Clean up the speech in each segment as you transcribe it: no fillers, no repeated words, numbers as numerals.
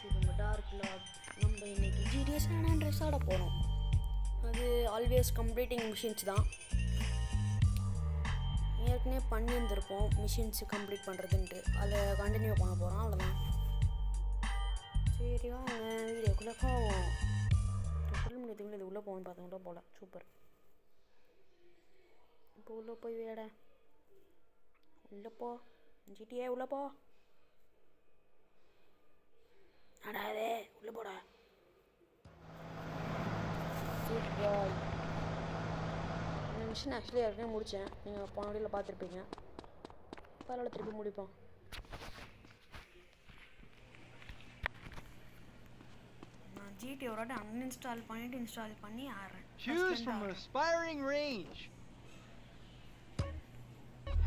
இது நம்ம டார்க் லாப். நம்ம இன்னைக்கு GTA San Andreas ஆட போகிறோம். அது ஆல்வேஸ் கம்ப்ளீட்டிங் மிஷின்ஸ் தான். ஏற்கனவே பண்ணியிருந்திருப்போம் மிஷின்ஸு கம்ப்ளீட் பண்ணுறதுன்ட்டு. அதை கண்டினியூ பண்ண போகிறோம், அவ்வளோதான். சரி வாங்க வீடியோக்குள்ளே போவோம். சொல்ல முடியாதுக்குள்ள இது உள்ளே போகணும்னு பார்த்தவங்கள போகல. சூப்பர். இப்போ உள்ளே போய் விளையாட. உள்ளே போ GTA உள்ளே போ. அடாதே உள்ளே போடா. சூப்பர். இந்த மிஷின் ஆக்சுவலி ஏற்கனவே முடித்தேன். நீங்கள் போன வழியில் பார்த்துருப்பீங்க. பரவாயில்ல, திருப்பி முடிப்போம். நான் GTA ஒரு வாட்டி அன்இன்ஸ்டால் பண்ணிவிட்டு இன்ஸ்டால் பண்ணி ஆடுறேன். Choose from an aspiring range.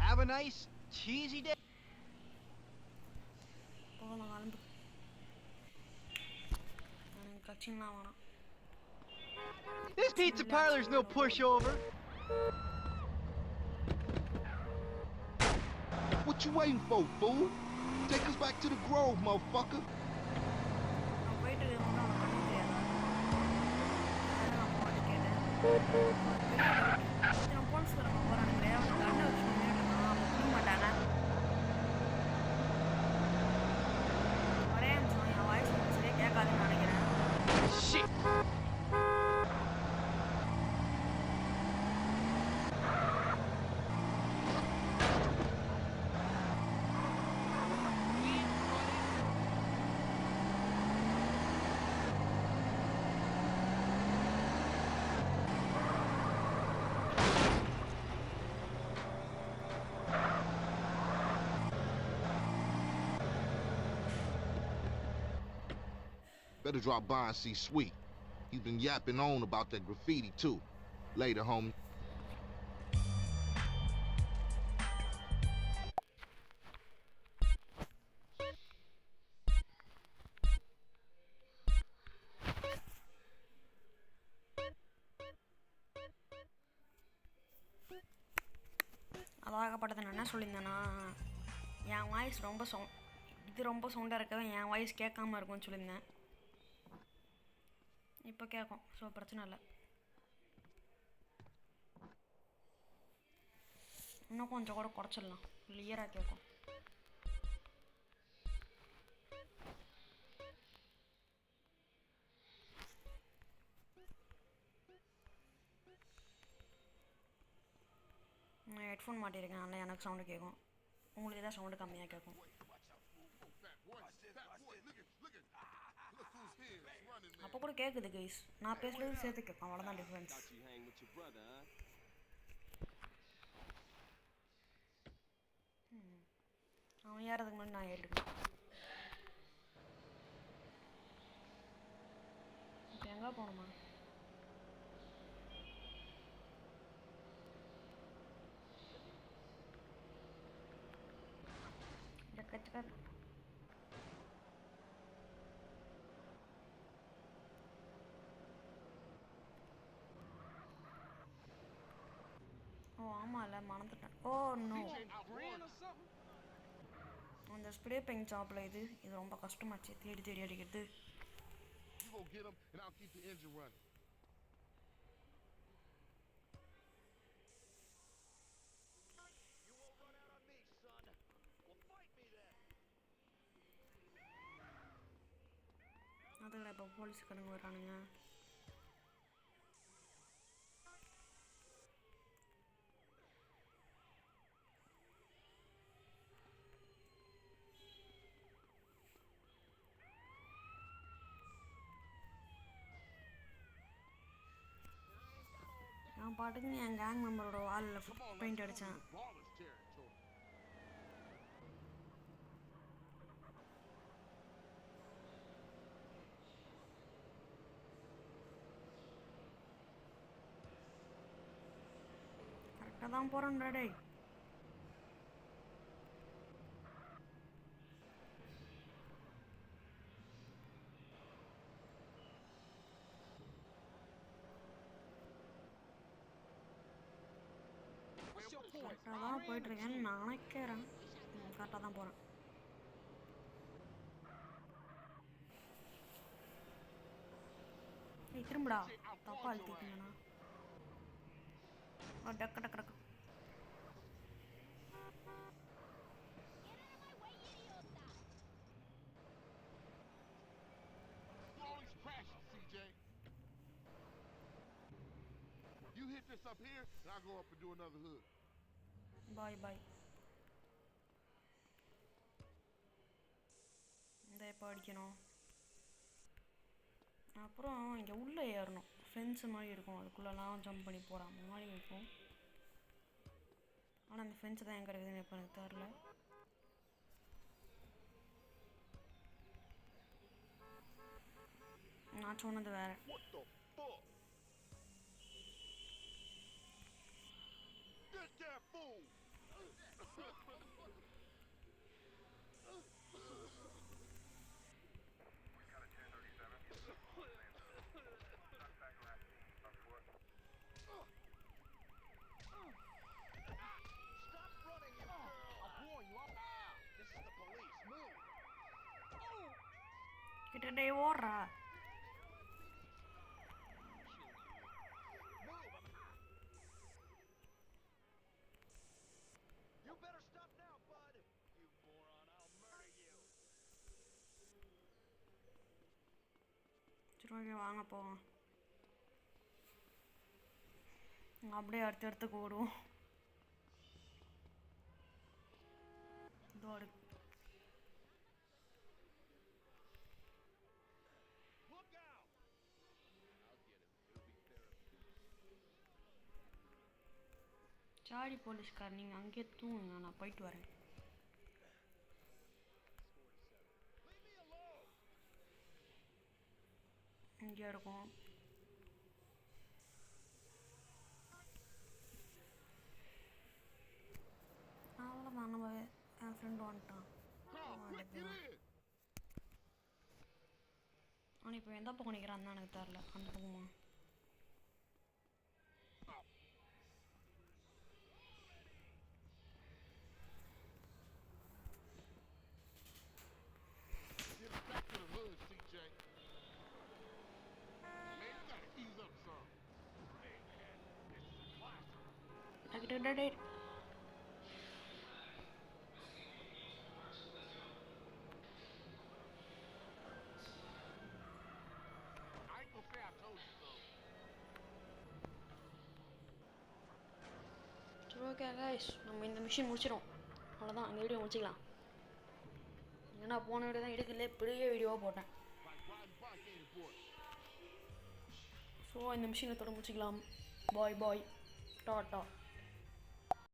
Have a nice, cheesy day. போகலாம் கலந்து. எனக்கு கட்சின்லாம் வேணாம். This pizza parlor's no pushover. What you waiting for, fool? Take us back to the Grove, motherfucker. நான் போயிட்டு இருக்கேன், நான் பண்ண தெரியாது. நான் போட்டு கேட்டேன். நான் போலீஸ்காரங்க போகிறானுங்களே, அவங்க கண்ணை வச்சு நின்றுட்டுருக்கான். அவங்க புரிய மாட்டாங்க. ஒரே நிமிஷம், என் வாய்ஸ் சரியாக கேட்காதுன்னு நினைக்கிறேன். Shit. Better drop by and see Sweet. He's been yapping on about that graffiti too. Later, homie. அதாகப்பட்டது நான் என்ன சொல்லியிருந்தேன்னா, என் வாய்ஸ் ரொம்ப இது ரொம்ப சவுண்டாக இருக்கவே என் வாய்ஸ் கேட்காம இருக்கும்னு சொல்லியிருந்தேன். இப்போ கேட்கும், ஸோ பிரச்சனை இல்லை. இன்னும் கொஞ்சம் கூட குறைச்சிடலாம், கிளியராக கேட்கும். நான் ஹெட்ஃபோன் மாட்டியிருக்கேன், அதனால் எனக்கு சவுண்டு கேட்கும். உங்களுக்கு தான் சவுண்டு கம்மியாக கேட்கும். அப்போ கூட கேட்குது கைஸ், நான் பேசுகிறது சேர்த்து கேட்கும், அவ்வளோதான் டிஃப்ரென்ஸ். அவன் ஏறதுக்கு முன்னாடி நான் ஏறிடுவேன். இப்போ எங்கே போகணுமா? சக்கச்சக்க. ஓ ஆமாம் இல்லை, மறந்துட்டேன். ஓ நோ, அந்த ஸ்ப்ரே பெயிண்ட் ஷாப்பில் இது ரொம்ப கஷ்டமாச்சு, தேடி தேடி அடிக்கிறது. அதில் இப்போ போலீஸ்காரங்க வர்றானுங்க. நான் பாட்டுக்கு என் கேங் மெம்பரோட வாலில் பெயிண்ட் அடித்தேன். கரெக்டாக தான் போகிறேன்டா டே. கரெக்டாக தான் போயிட்டுருக்கேன்னு நினைக்கிறேன். கரெக்டாக தான் போகிறேன். திரும்புடா தப்பா அழுத்திட்டீங்கண்ணா டக்கு டக்கு டக்கு You always crashing, CJ. You hit this up here, and I'll go up and do another hood. பாய் பாய் இந்த எப்போ அடிக்கணும் அப்புறம் இங்கே உள்ளே ஏறணும் ஃபென்ஸு மாதிரி இருக்கும் அதுக்குள்ளெல்லாம் ஜம்ப் பண்ணி போகிறான் மாதிரி இருக்கும் ஆனால் அந்த ஃபென்ஸு தான் எங்கே இருக்குதுன்னு இப்போ எனக்கு தெரில நான் சொன்னது வேறு What the fuck? Get that fool! Stop running, you girl! I'll warn you, this is the police. Move! கிட்டே ஓடுறா Move! You better stop now, bud! You moron, I'll murder you! சரி ஓகே வாங்க போவோம் அப்படியே அடுத்த இடத்துக்கு ஓடுவோம் இதோ அடுக்கு Look out! சாடி போலீஸ்கார் நீங்கள் அங்கேயே தூங்குங்க நான் போயிட்டு வரேன் Leave me alone! இங்கே இருக்கும் அவ்வளோதான் நம்ம என் ஃப்ரெண்டு வந்துட்டான் Carl, quick, get in! ஆனால் இப்போ எந்த பக்கம் நிற்கிறான்னு தான் எனக்கு தெரில அந்த பக்கமா Get us back to the hood, CJ. Man, you gotta ease up some. Hey, man, this is a classic. Day I ain't gonna say I told you so. சரி ஓகே கைஸ் நம்ம இந்த மிஷின் முடிச்சிடும் அவ்வளோதான் இந்த video முடிச்சிக்கலாம் ஏன்னா போன video தான் எடுக்கல பெரிய வீடியோவாக போட்டேன் Like riding bike ain't important. So இந்த மிஷினை தொட முடிச்சிக்கலாம் பாய் டாட்டா